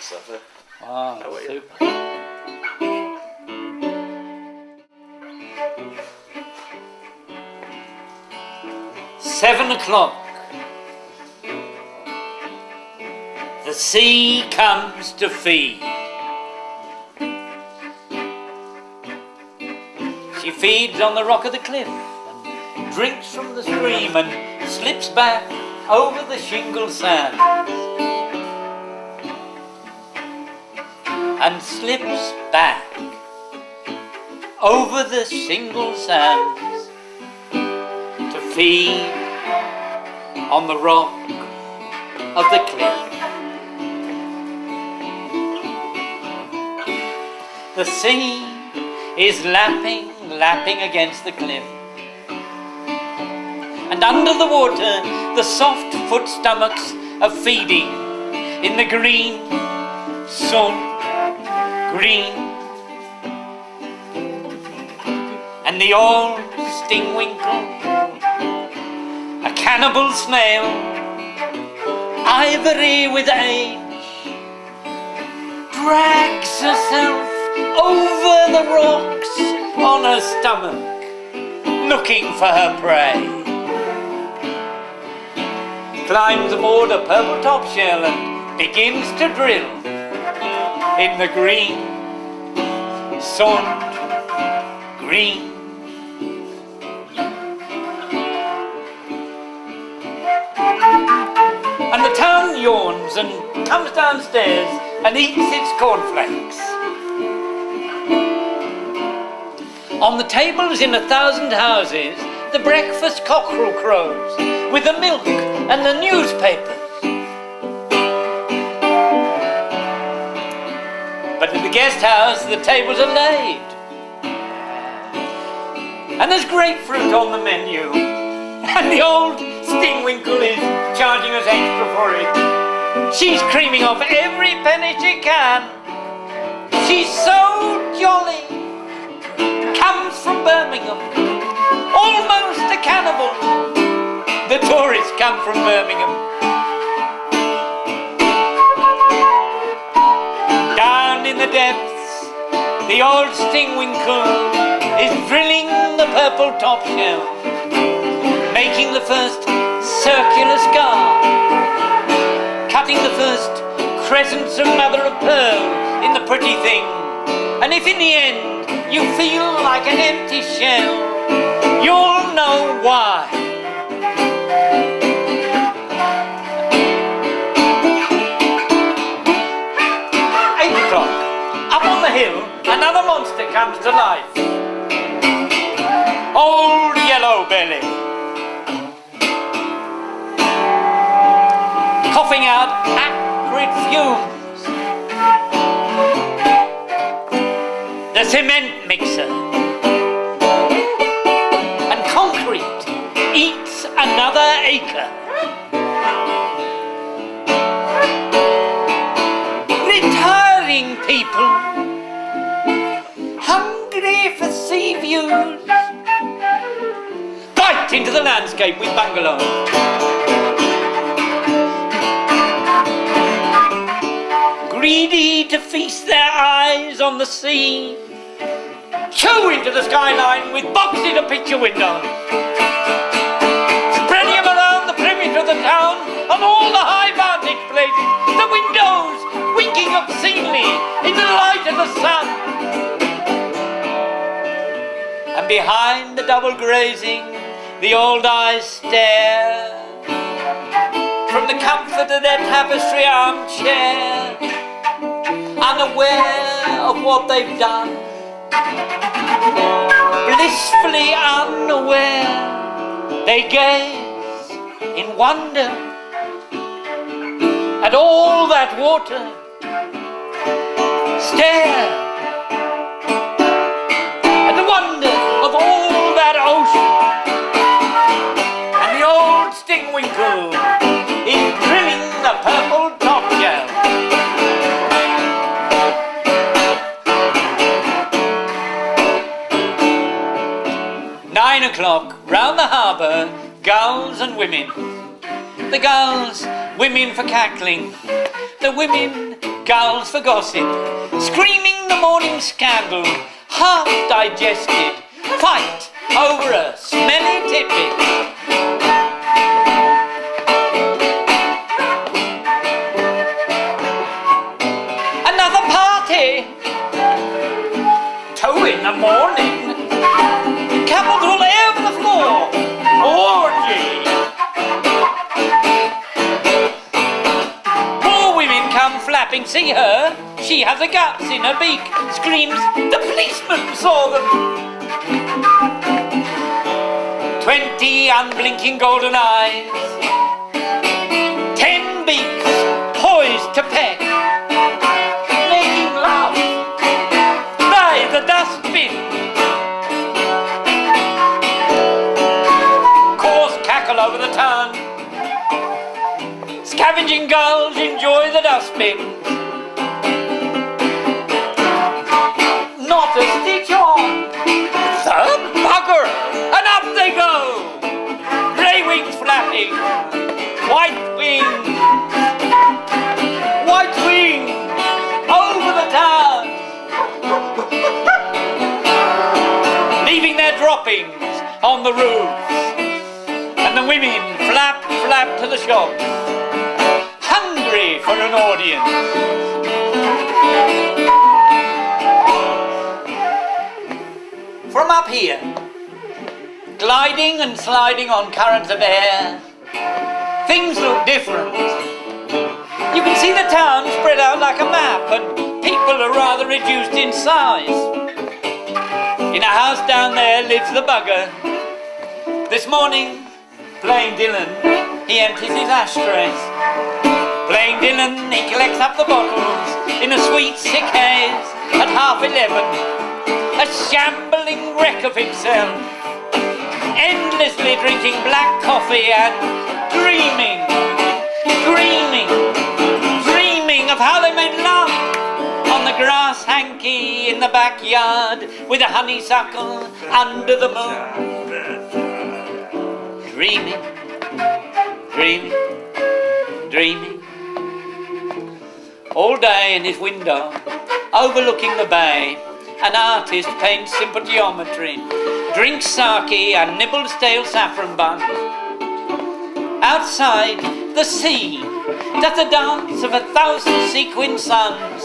to supper. Wow, How are you? super. Seven o'clock. The sea comes to feed. She feeds on the rock of the cliff and drinks from the stream and slips back over the shingle sands. And slips back over the shingle sands to feed on the rock of the cliff. The sea is lapping against the cliff. And under the water, the soft foot stomachs are feeding in the green, salt green. And the old stingwinkle, a cannibal snail, ivory with age, drags herself over the rocks on her stomach, looking for her prey. Climbs aboard a purple top shell and begins to drill in the green, salt green. And the town yawns and comes downstairs and eats its cornflakes. On the tables in 1,000 houses, the breakfast cockerel crows with the milk and the newspapers. But at the guest house, the tables are laid. And there's grapefruit on the menu. And the old stingwinkle is charging us extra for it. She's creaming off every penny she can. She's so jolly. Comes from Birmingham, almost a cannibal. The tourists come from Birmingham. Down in the depths, the old stingwinkle is drilling the purple top shell, making the first circular scar, cutting the first crescents of mother of pearl in the pretty thing. And if in the end you feel like an empty shell, you'll know why. Eight o'clock. Up on the hill, another monster comes to life. Old Yellow Belly, coughing out acrid fumes. The cement mixer and concrete eats another acre. Retiring people, hungry for sea views, bite into the landscape with bungalows. Greedy to feast their eyes on the sea, chew into the skyline with boxes of picture windows, spreading them around the perimeter of the town on all the high vantage places, the windows winking obscenely in the light of the sun. And behind the double grazing, the old eyes stare from the comfort of their tapestry armchair, unaware of what they've done, blissfully unaware. They gaze in wonder at all that water, stare at the wonder of all that ocean, and the old stingwinkle is drilling the purple top shell. 9 o'clock, round the harbour, gulls and women. The gulls, women for cackling. The women, gulls for gossip, screaming the morning scandal, half digested, fight over a smelly tippet. Another party, 2 in the morning, couples all over the floor, orgy. More women come flapping, see her, she has the guts in her beak, screams, the policeman saw them. 20 unblinking golden eyes, 10 beaks poised to peck, making love by the dustbin. Coarse cackle over the town, scavenging gulls enjoy the dustbin. Not a stitch on, the bugger, and up they go. Grey wings flapping, white wings over the town, leaving their droppings on the roofs, and the women flap to the shops, hungry for an audience. From up here, gliding and sliding on currents of air, things look different. You can see the town spread out like a map, and people are rather reduced in size. In a house down there lives the bugger. This morning, playing Dylan, he empties his ashtrays. Playing Dylan, he collects up the bottles in a sweet sick haze at 11:30. A shambling wreck of himself, endlessly drinking black coffee and dreaming of how they made love on the grass hanky in the backyard with a honeysuckle under the moon. Dreaming. All day in his window, overlooking the bay, an artist paints simple geometry, drinks sake and nibbles stale saffron buns. Outside, the sea does the dance of 1,000 sequin suns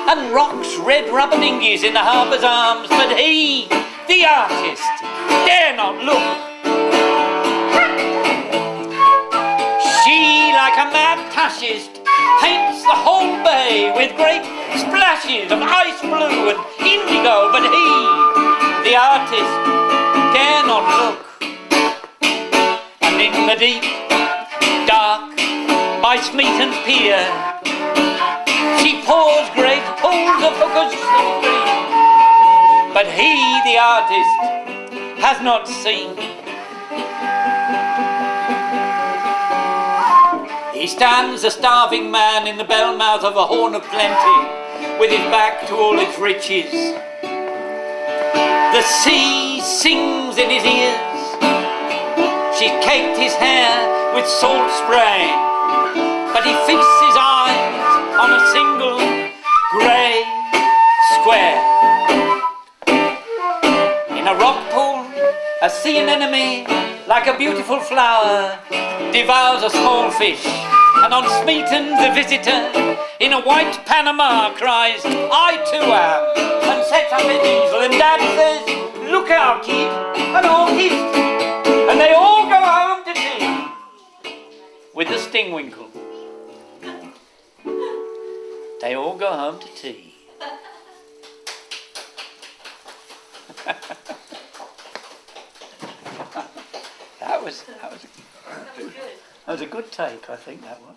and rocks red rubber dinghies in the harbour's arms, but he, the artist, dare not look. She, like a mad fascist, paints the whole bay with great splashes of ice blue and indigo, but he, the artist, dare not look. And in the deep, dark, by Smeaton's pier, she pours great pools of hooker's scenery, but he, the artist, has not seen. He stands a starving man in the bell mouth of a horn of plenty, with his back to all its riches. The sea sings in his ears. She's caked his hair with salt spray, but he feasts his eyes on a single grey square. In a rock pool, a sea anemone, like a beautiful flower, devours a small fish, and on Smeaton the visitor, in a white Panama, cries, I too am, and sets up his easel, and Dad says, look out, kid, and all kids, and they all go home to tea with the stingwinkle. They all go home to tea. That was a good take, I think that was.